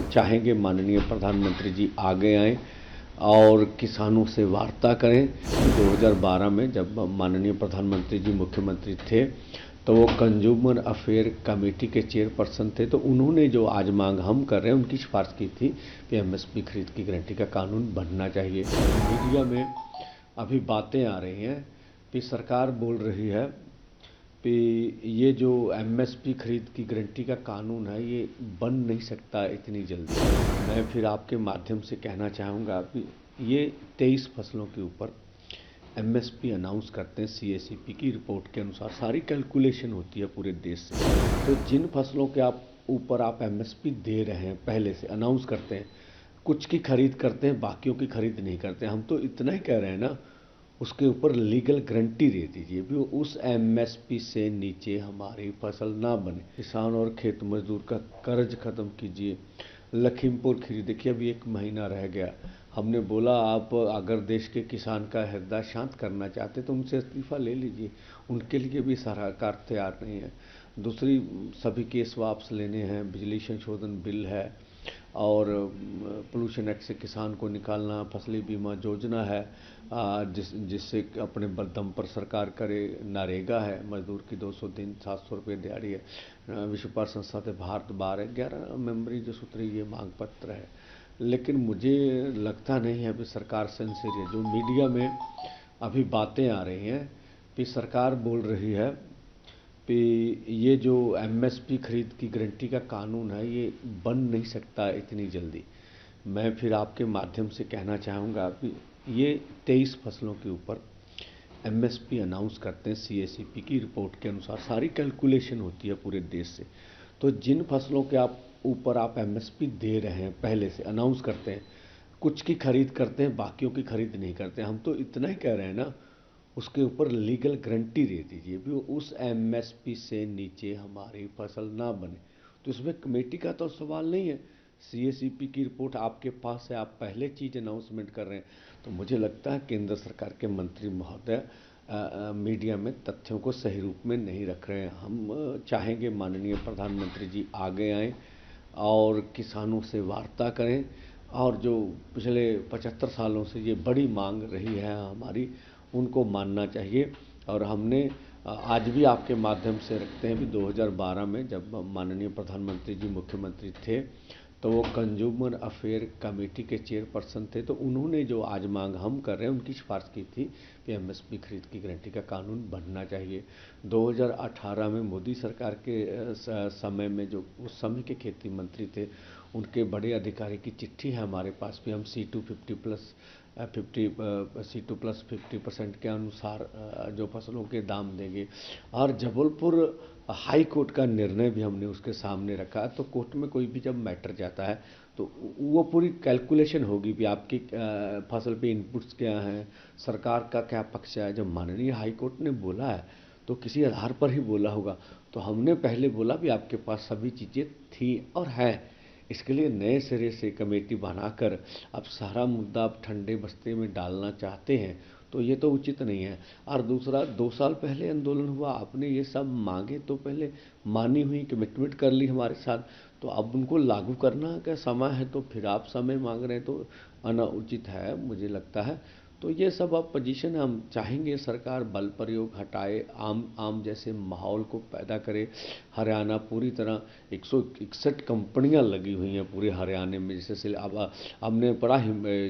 चाहेंगे माननीय प्रधानमंत्री जी आगे आएँ और किसानों से वार्ता करें। 2012 में जब माननीय प्रधानमंत्री जी मुख्यमंत्री थे तो वो कंज्यूमर अफेयर कमेटी के चेयरपर्सन थे, तो उन्होंने जो आज मांग हम कर रहे हैं उनकी सिफारिश की थी कि एमएसपी खरीद की गारंटी का कानून बनना चाहिए। मीडिया में अभी बातें आ रही हैं कि सरकार बोल रही है कि ये जो एमएसपी खरीद की गारंटी का कानून है ये बन नहीं सकता इतनी जल्दी। मैं फिर आपके माध्यम से कहना चाहूँगा कि ये 23 फसलों के ऊपर एमएसपी अनाउंस करते हैं। सीएसीपी की रिपोर्ट के अनुसार सारी कैलकुलेशन होती है पूरे देश से। तो जिन फसलों के ऊपर आप एमएसपी दे रहे हैं पहले से अनाउंस करते हैं, कुछ की खरीद करते हैं, बाकियों की खरीद नहीं करते। हम तो इतना ही कह रहे हैं ना, उसके ऊपर लीगल गारंटी दे दीजिए भी उस एमएसपी से नीचे हमारी फसल ना बने। किसान और खेत मजदूर का कर्ज खत्म कीजिए। लखीमपुर खीरी देखिए, अभी 1 महीना रह गया। हमने बोला आप अगर देश के किसान का हृदय शांत करना चाहते तो उनसे इस्तीफा ले लीजिए, उनके लिए भी सरकार तैयार नहीं है। दूसरी सभी केस वापस लेने हैं, बिजली संशोधन बिल है और पोल्यूशन एक्ट से किसान को निकालना, फसली बीमा योजना है जिससे अपने दम पर सरकार करे, नरेगा है, मजदूर की 200 दिन 700 रुपये दिहाड़ी है, विश्व व्यापार संस्था से भारत बाहर है, 11 मेंबरी जो सूत्री ये मांग पत्र है। लेकिन मुझे लगता नहीं है कि सरकार सिंसियर है। जो मीडिया में अभी बातें आ रही हैं कि सरकार बोल रही है कि ये जो एमएसपी खरीद की गारंटी का कानून है ये बन नहीं सकता इतनी जल्दी। मैं फिर आपके माध्यम से कहना चाहूँगा कि ये 23 फसलों के ऊपर एमएसपी अनाउंस करते हैं। सीएसीपी की रिपोर्ट के अनुसार सारी कैलकुलेशन होती है पूरे देश से। तो जिन फसलों के ऊपर आप एमएसपी दे रहे हैं पहले से अनाउंस करते हैं, कुछ की खरीद करते हैं, बाकियों की खरीद नहीं करते। हम तो इतना ही कह रहे हैं ना, उसके ऊपर लीगल गारंटी दे दीजिए भी उस एमएसपी से नीचे हमारी फसल ना बने। तो इसमें कमेटी का तो सवाल नहीं है। सीएसीपी की रिपोर्ट आपके पास है, आप पहले चीज़ अनाउंसमेंट कर रहे हैं। तो मुझे लगता है केंद्र सरकार के मंत्री महोदय मीडिया में तथ्यों को सही रूप में नहीं रख रहे हैं। हम चाहेंगे माननीय प्रधानमंत्री जी आगे आएँ और किसानों से वार्ता करें और जो पिछले 75 सालों से ये बड़ी मांग रही है हमारी, उनको मानना चाहिए। और हमने आज भी आपके माध्यम से रखते हैं कि 2012 में जब माननीय प्रधानमंत्री जी मुख्यमंत्री थे तो वो कंज्यूमर अफेयर कमेटी के चेयरपर्सन थे, तो उन्होंने जो आज मांग हम कर रहे हैं उनकी सिफारिश की थी कि एमएसपी खरीद की गारंटी का कानून बनना चाहिए। 2018 में मोदी सरकार के समय में जो उस समय के खेती मंत्री थे उनके बड़े अधिकारी की चिट्ठी है हमारे पास भी। हम C2+50% के अनुसार जो फसलों के दाम देंगे। और जबलपुर हाई कोर्ट का निर्णय भी हमने उसके सामने रखा। तो कोर्ट में कोई भी जब मैटर जाता है तो वो पूरी कैलकुलेशन होगी भी आपकी फसल पे इनपुट्स क्या हैं, सरकार का क्या पक्ष है। जब माननीय हाई कोर्ट ने बोला है तो किसी आधार पर ही बोला होगा। तो हमने पहले बोला भी आपके पास सभी चीज़ें थी और हैं। इसके लिए नए सिरे से कमेटी बनाकर अब सारा मुद्दा आप ठंडे बस्ते में डालना चाहते हैं तो ये तो उचित नहीं है। और दूसरा, 2 साल पहले आंदोलन हुआ, आपने ये सब मांगे तो पहले मानी हुई, कमिटमेंट कर ली हमारे साथ, तो अब उनको लागू करना का समय है तो फिर आप समय मांग रहे हैं तो अनाउचित है मुझे लगता है। तो ये सब अब पोजीशन हम चाहेंगे सरकार बल प्रयोग हटाए, आम जैसे माहौल को पैदा करे। हरियाणा पूरी तरह 161 कंपनियां लगी हुई हैं पूरे हरियाणा में। जैसे अब हमने पढ़ा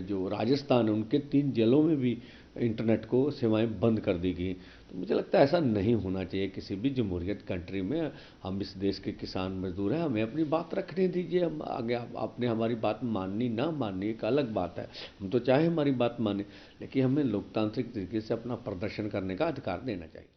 जो राजस्थान है उनके 3 जिलों में भी इंटरनेट को सेवाएं बंद कर दी गई। तो मुझे लगता है ऐसा नहीं होना चाहिए किसी भी जमहूरियत कंट्री में। हम इस देश के किसान मजदूर हैं, हमें अपनी बात रखने दीजिए। हम आगे आपने हमारी बात माननी ना माननी एक अलग बात है, हम तो चाहे हमारी बात माने, लेकिन हमें लोकतांत्रिक तरीके से अपना प्रदर्शन करने का अधिकार देना चाहिए।